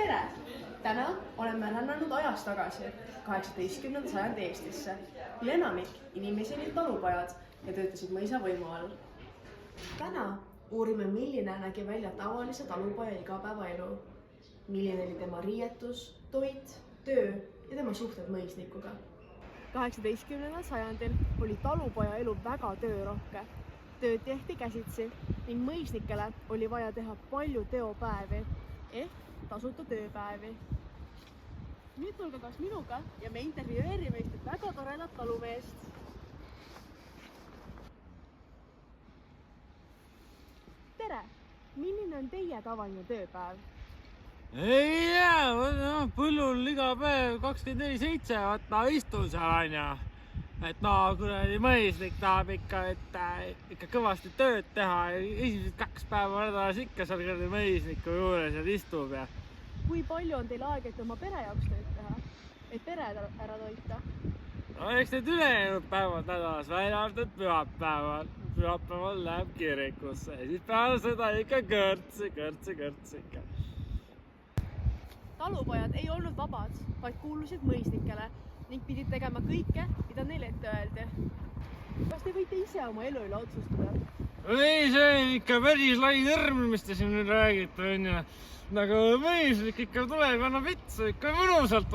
Tere! Täna oleme rännanud ajas tagasi 18. sajandi Eestisse, mil enamik inimesi olid talupojad ja töötasid mõisa võimu all. Täna uurime, milline nägi välja tavalise talupoja igapäevaelu, milline oli tema riietus, toit, töö ja tema suhted mõisnikuga. 18. sajandil oli talupoja elu väga töörohke. Tööd tehti käsitsi ning mõisnikele oli vaja teha palju teopäevi ehk tasuta tööpäevi. Nüüd tulge kas minuga ja me intervjueerime ühte väga toredat talumeest. Tere! Milline on teie tavaline tööpäev? Ei jää, põllul iga päev 24/7, vaata istun seal on ja. Et kuradi mõisnik tahab ikka kõvasti tööd teha ja esimesed 2 päeva nädalas ikka seal kuradi mõisniku juures ja istub ja. Kui palju on teil aega, et oma pere jaoks tööd teha, et pere ära toita? No eks need ülejäänud päevad nädalas, välja arvatud pühapäeval. Pühapäeval läheb kirikusse ja siis peale seda ikka kõrtsi ikka. Talupojad ei olnud vabad, vaid kuulusid mõisnikele ning pidid tegema kõike, mida neile ette öeldi. Kas te võite ise oma elu üle otsustada? Ei, see on ikka päris lai tõrm, mis te siin nüüd räägite, on ju. Nagu mõisnik ikka tuleb ja annab vitsu ikka mõnusalt,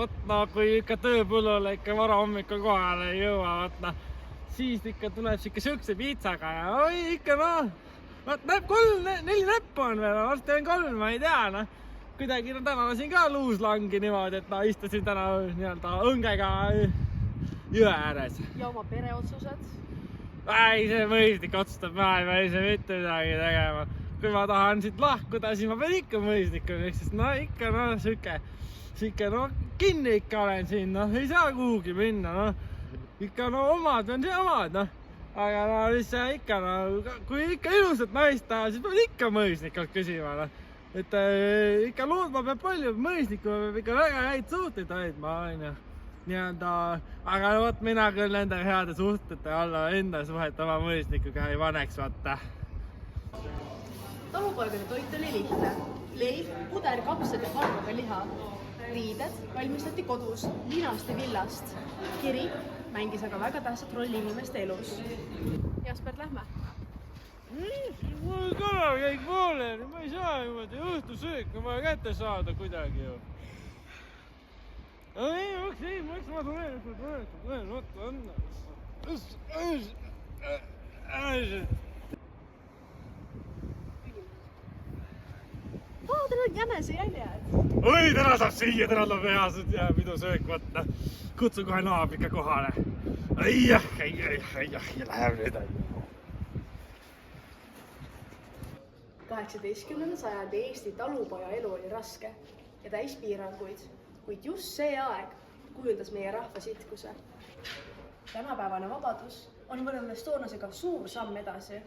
kui ikka tööpõllule ikka vara hommikul kohale ei jõua, siis ikka tuleb siukse piitsaga ja oi ikka näeb 4 näppu on veel, varsti on 3, ma ei tea, Kuidagi täna siin ka luus langi niimoodi, et istusin täna õngega jõe ääres. Ja oma pere otsused? Ei, see mõisnik otsustab, ma ei pea ise mitte midagi tegema. Kui ma tahan siit lahkuda, siis ma pean ikka mõisnikku, sest siuke kinni ikka olen siin, ei saa kuhugi minna, ikka omad on see omad, aga mis see ikka, kui ikka ilusat naist taha, siis peab ikka mõisnikult küsima, Et ikka loodma peab palju, mõisnikule peab ikka väga häid suhteid hoidma, on ju. Aga mina küll nende heade suhtete alla enda suhet oma mõisnikuga ei paneks, vaata. Talupoegade toit oli lihtne. Leib, puder, kapsad ja halvaga liha. Riided valmistati kodus, linast ja villast. Kirik mängis aga väga tähtsat rolli inimeste elus. Jasper, lähme! Mul kala käib pooleni, ma ei saa niimoodi õhtusöök on vaja kätte saada kuidagi ju. Ei, ma tulen, Teil on jänese jäljed. Oi, täna saab siia, täna tuleb heased ja pidu söök võtta. Kutsu kohe naabrika kohale. Ja läheb nüüd. 18. sajandi Eesti talupoja elu oli raske ja täis piiranguid, kuid just see aeg kujundas meie rahva sitkuse. Tänapäevane vabadus on võrreldes toonasega suur samm edasi.